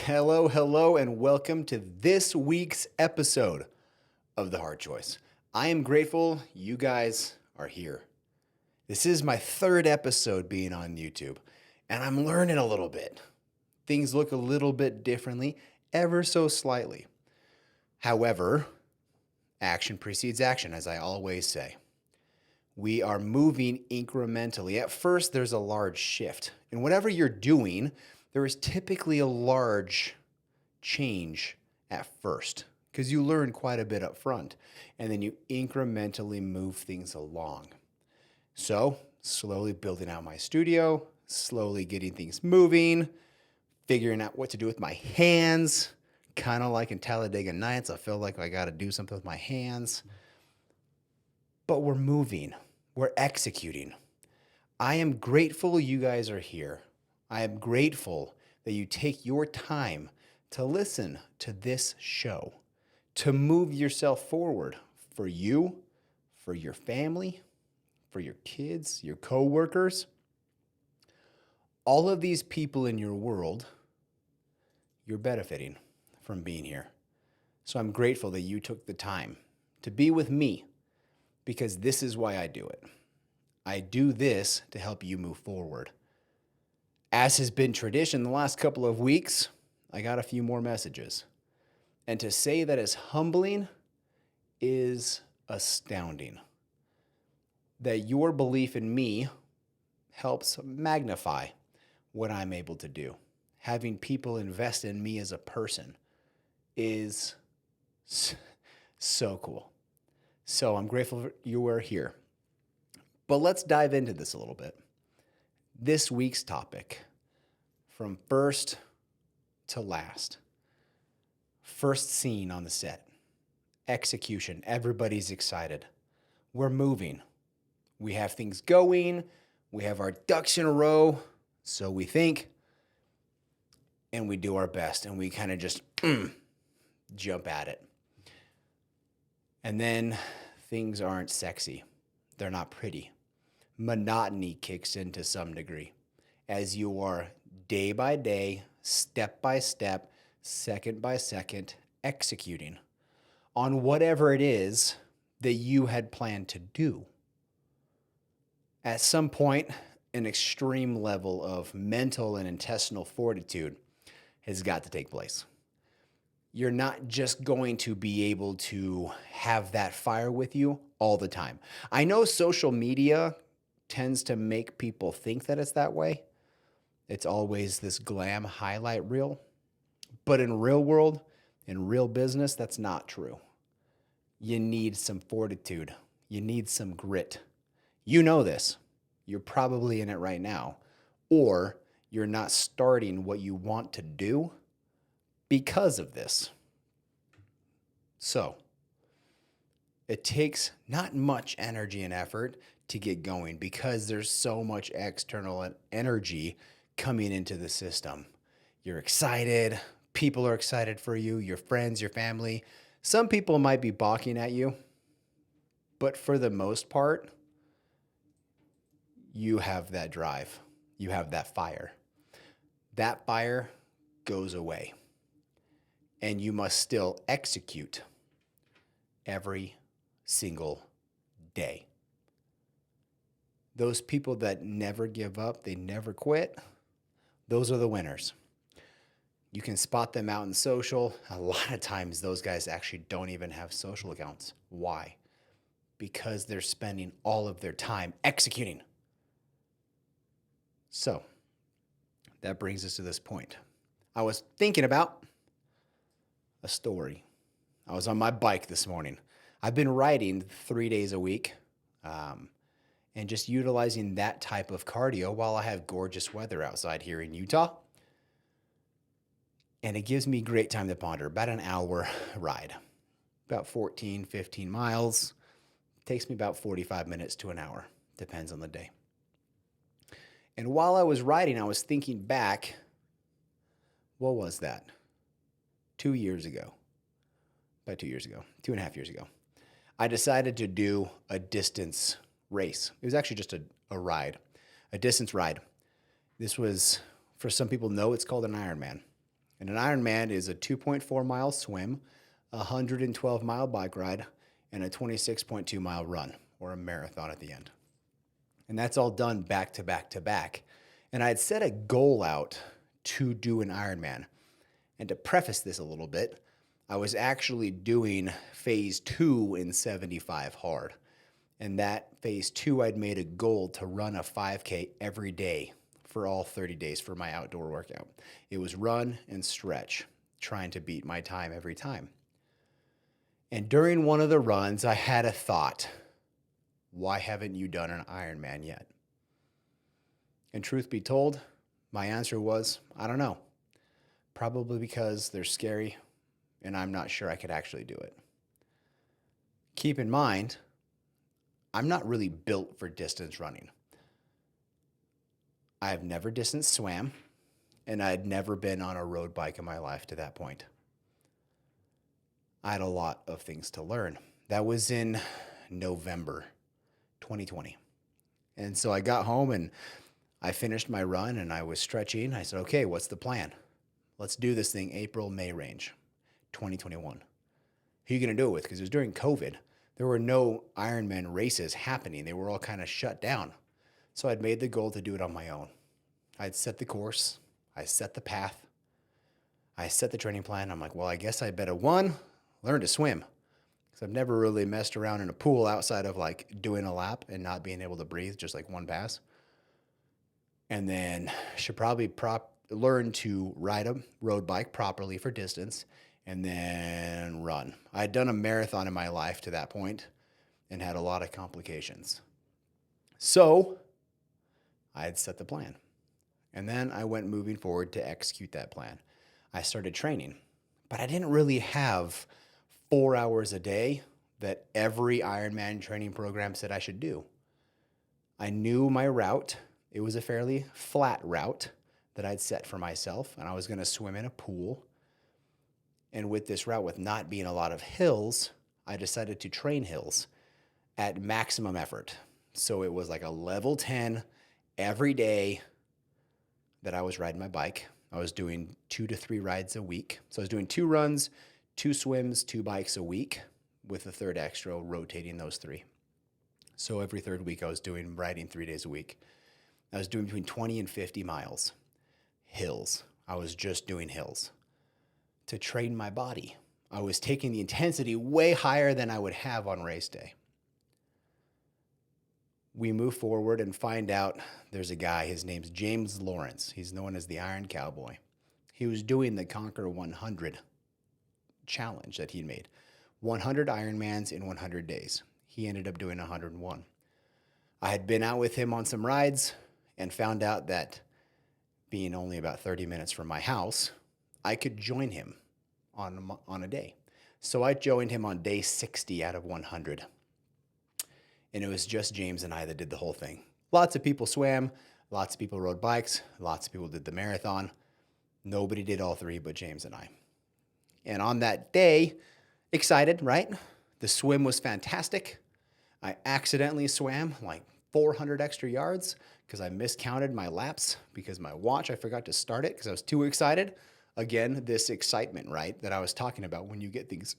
Hello, hello, and welcome to this week's episode of The Hard Choice. I am grateful you guys are here. This is my third episode being on YouTube, and I'm learning a little bit. Things look a little bit differently, ever so slightly. However, action precedes action, as I always say. We are moving incrementally. At first, there's a large shift. In whatever you're doing, there is typically a large change at first because you learn quite a bit up front and then you incrementally move things along. So, slowly building out my studio, slowly getting things moving, figuring out what to do with my hands, kind of like in Talladega Nights. I feel like I got to do something with my hands. But we're moving, we're executing. I am grateful you guys are here. I am grateful that you take your time to listen to this show, to move yourself forward for you, for your family, for your kids, your coworkers. All of these people in your world, you're benefiting from being here. So I'm grateful that you took the time to be with me because this is why I do it. I do this to help you move forward. As has been tradition the last couple of weeks, I got a few more messages. And to say that is humbling is astounding. That your belief in me helps magnify what I'm able to do. Having people invest in me as a person is so cool. So I'm grateful you are here. But let's dive into this a little bit. This week's topic, from first to last. First scene on the set. Execution. Everybody's excited. We're moving. We have things going. We have our ducks in a row. So we think. And we do our best. And we kind of just jump at it. And then things aren't sexy. They're not pretty. Monotony kicks in to some degree as you are day by day, step by step, second by second, executing on whatever it is that you had planned to do. At some point, an extreme level of mental and intestinal fortitude has got to take place. You're not just going to be able to have that fire with you all the time. I know social media tends to make people think that it's that way. It's always this glam highlight reel. But in real world, in real business, that's not true. You need some fortitude. You need some grit. You know this. You're probably in it right now. Or you're not starting what you want to do because of this. So, it takes not much energy and effort to get going because there's so much external energy coming into the system. You're excited. People are excited for you, your friends, your family. Some people might be balking at you, but for the most part, you have that drive. You have that fire. That fire goes away, and you must still execute every single day. Those people that never give up, they never quit, those are the winners. You can spot them out in social. A lot of times those guys actually don't even have social accounts. Why? Because they're spending all of their time executing. So, that brings us to this point. I was thinking about a story. I was on my bike this morning. I've been riding 3 days a week and just utilizing that type of cardio while I have gorgeous weather outside here in Utah. And it gives me great time to ponder. About an hour ride, about 14, 15 miles. Takes me about 45 minutes to an hour. Depends on the day. And while I was riding, I was thinking back, what was that? 2 years ago. About 2 years ago, 2.5 years ago. I decided to do a distance race. It was actually just a ride, a distance ride. This was, for some people know, it's called an Ironman. And an Ironman is a 2.4 mile swim, a 112-mile bike ride, and a 26.2 mile run, or a marathon at the end. And that's all done back to back to back. And I had set a goal out to do an Ironman. And to preface this a little bit, I was actually doing phase 2 in 75 hard. And that phase 2, I'd made a goal to run a 5K every day for all 30 days for my outdoor workout. It was run and stretch, trying to beat my time every time. And during one of the runs, I had a thought: why haven't you done an Ironman yet? And truth be told, my answer was, I don't know. Probably because they're scary and I'm not sure I could actually do it. Keep in mind, I'm not really built for distance running. I have never distance swam, and I had never been on a road bike in my life to that point. I had a lot of things to learn. That was in November 2020. And so I got home and I finished my run and I was stretching. I said, okay, what's the plan? Let's do this thing April, May range, 2021. Who are you going to do it with? Because it was during COVID. There were no Ironman races happening. They were all kind of shut down. So I'd made the goal to do it on my own. I'd set the course. I set the path. I set the training plan. I'm like, well, I guess I better, one, learn to swim. Because I've never really messed around in a pool outside of like doing a lap and not being able to breathe, just like one pass. And then should probably learn to ride a road bike properly for distance and then run. I had done a marathon in my life to that point and had a lot of complications. So I had set the plan. And then I went moving forward to execute that plan. I started training, but I didn't really have 4 hours a day that every Ironman training program said I should do. I knew my route. It was a fairly flat route that I'd set for myself, and I was going to swim in a pool. And with this route, with not being a lot of hills, I decided to train hills at maximum effort. So it was like a level 10 every day that I was riding my bike. I was doing 2 to 3 rides a week. So I was doing 2 runs, 2 swims, 2 bikes a week, with a third extra rotating those 3. So every third week I was riding 3 days a week. I was doing between 20 and 50 miles. Hills. I was just doing hills to train my body. I was taking the intensity way higher than I would have on race day. We move forward and find out there's a guy, his name's James Lawrence. He's known as the Iron Cowboy. He was doing the Conquer 100 challenge that he'd made. 100 Ironmans in 100 days. He ended up doing 101. I had been out with him on some rides and found out that being only about 30 minutes from my house, I could join him on a day. So I joined him on day 60 out of 100. And it was just James and I that did the whole thing. Lots of people swam, lots of people rode bikes, lots of people did the marathon. Nobody did all 3 but James and I. And on that day, excited, right? The swim was fantastic. I accidentally swam like 400 extra yards because I miscounted my laps because my watch, I forgot to start it because I was too excited. Again, this excitement, right, that I was talking about when you get things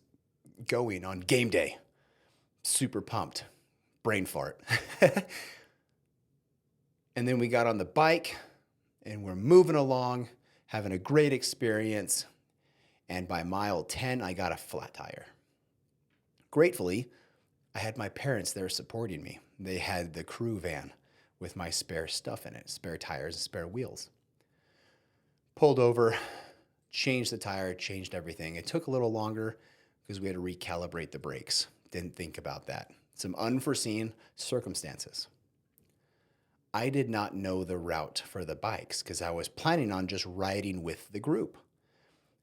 going on game day. Super pumped. Brain fart. And then we got on the bike and we're moving along, having a great experience. And by mile 10, I got a flat tire. Gratefully, I had my parents there supporting me. They had the crew van with my spare stuff in it, spare tires and spare wheels. Pulled over, changed the tire, changed everything. It took a little longer because we had to recalibrate the brakes. Didn't think about that. Some unforeseen circumstances. I did not know the route for the bikes because I was planning on just riding with the group.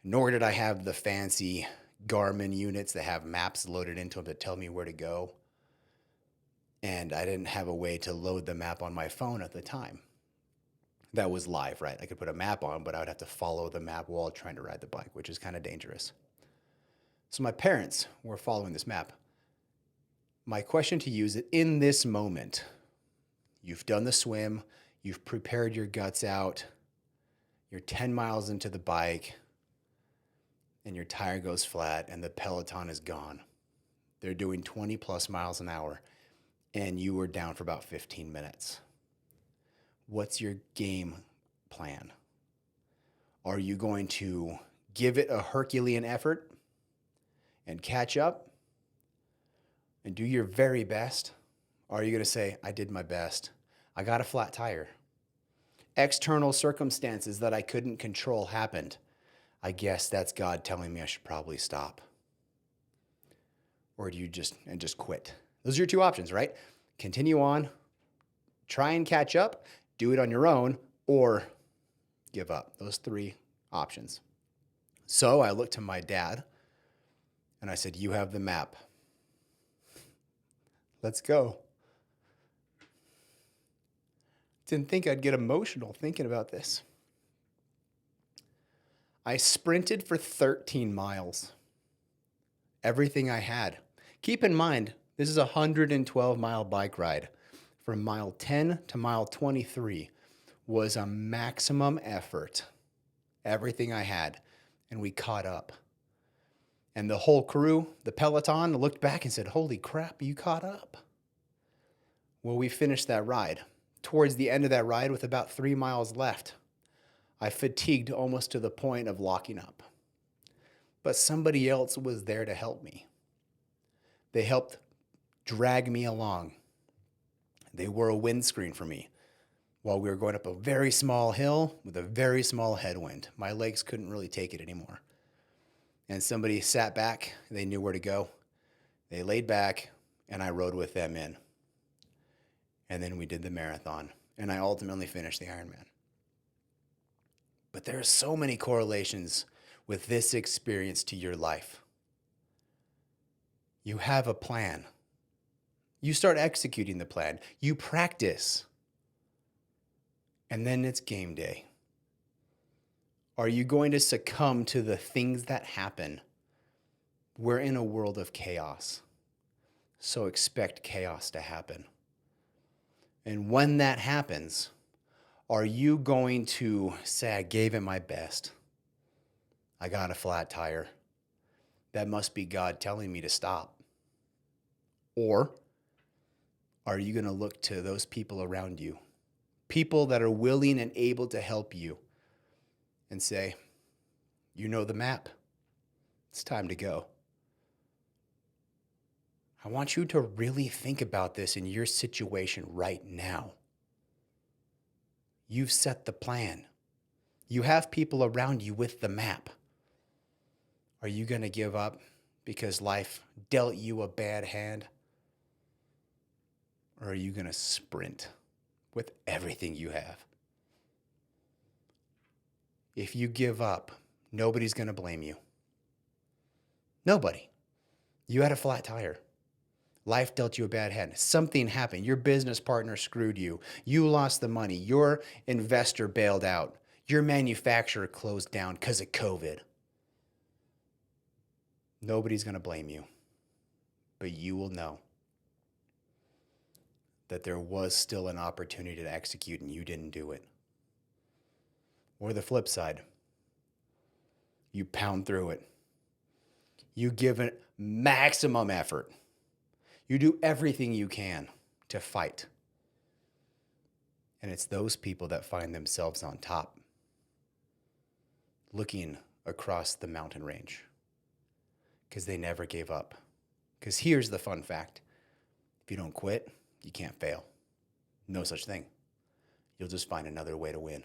Nor did I have the fancy Garmin units that have maps loaded into them to tell me where to go. And I didn't have a way to load the map on my phone at the time. That was live, right? I could put a map on, but I would have to follow the map while trying to ride the bike, which is kind of dangerous. So my parents were following this map. My question to you is that in this moment, you've done the swim, you've prepared your guts out, you're 10 miles into the bike, and your tire goes flat and the Peloton is gone. They're doing 20 plus miles an hour and you were down for about 15 minutes. What's your game plan? Are you going to give it a Herculean effort and catch up and do your very best? Or are you going to say, I did my best. I got a flat tire. External circumstances that I couldn't control happened. I guess that's God telling me I should probably stop. Or do you just quit? Those are your two options, right? Continue on, try and catch up, do it on your own, or give up. Those three options. So I looked to my dad and I said, you have the map. Let's go. Didn't think I'd get emotional thinking about this. I sprinted for 13 miles. Everything I had. Keep in mind, this is a 112-mile bike ride. From mile 10 to mile 23 was a maximum effort. Everything I had. And we caught up. And the whole crew, the Peloton, looked back and said, holy crap, you caught up. Well, we finished that ride. Towards the end of that ride, with about 3 miles left, I fatigued almost to the point of locking up. But somebody else was there to help me. They helped drag me along. They were a windscreen for me while we were going up a very small hill with a very small headwind. My legs couldn't really take it anymore. And somebody sat back. They knew where to go. They laid back, and I rode with them in. And then we did the marathon, and I ultimately finished the Ironman. But there are so many correlations with this experience to your life. You have a plan. You start executing the plan. You practice. And then it's game day. Are you going to succumb to the things that happen? We're in a world of chaos, so expect chaos to happen. And when that happens, are you going to say, I gave it my best? I got a flat tire. That must be God telling me to stop. Or are you going to look to those people around you, people that are willing and able to help you, and say, you know the map. It's time to go. I want you to really think about this in your situation right now. You've set the plan. You have people around you with the map. Are you going to give up because life dealt you a bad hand? Or are you going to sprint with everything you have? If you give up, nobody's going to blame you. Nobody. You had a flat tire. Life dealt you a bad hand. Something happened. Your business partner screwed you. You lost the money. Your investor bailed out. Your manufacturer closed down because of COVID. Nobody's going to blame you. But you will know that there was still an opportunity to execute and you didn't do it. Or the flip side, you pound through it. You give it maximum effort. You do everything you can to fight. And it's those people that find themselves on top, looking across the mountain range, because they never gave up. Because here's the fun fact. If you don't quit, you can't fail. No such thing. You'll just find another way to win.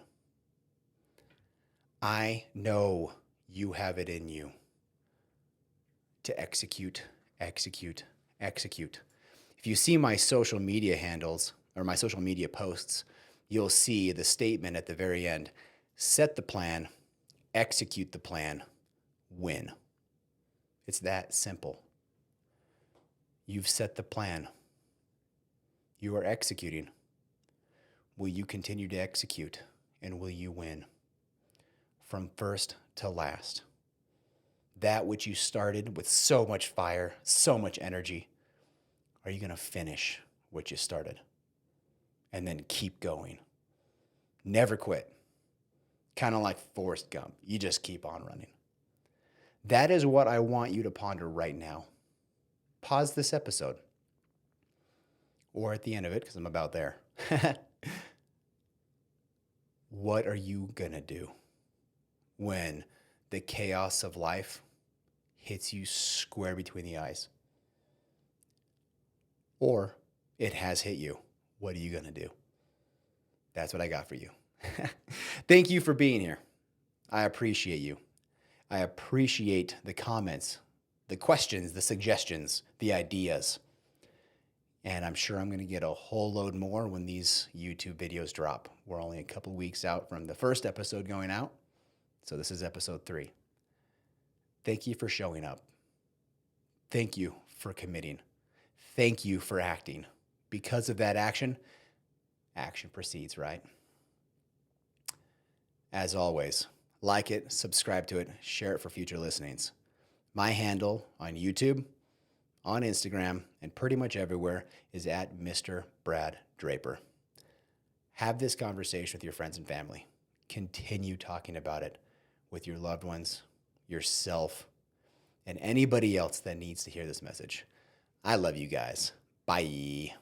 I know you have it in you to execute, execute, execute. If you see my social media handles or my social media posts, you'll see the statement at the very end: set the plan, execute the plan, win. It's that simple. You've set the plan. You are executing. Will you continue to execute, and will you win? From first to last. That which you started with so much fire, so much energy, are you going to finish what you started? And then keep going. Never quit. Kind of like Forrest Gump. You just keep on running. That is what I want you to ponder right now. Pause this episode, or at the end of it, because I'm about there. What are you going to do when the chaos of life hits you square between the eyes? Or it has hit you. What are you going to do? That's what I got for you. Thank you for being here. I appreciate you. I appreciate the comments, the questions, the suggestions, the ideas. And I'm sure I'm going to get a whole load more when these YouTube videos drop. We're only a couple weeks out from the first episode going out. So this is episode 3. Thank you for showing up. Thank you for committing. Thank you for acting. Because of that action, action proceeds, right? As always, like it, subscribe to it, share it for future listenings. My handle on YouTube, on Instagram, and pretty much everywhere is at Mr. Brad Draper. Have this conversation with your friends and family. Continue talking about it with your loved ones, yourself, and anybody else that needs to hear this message. I love you guys. Bye.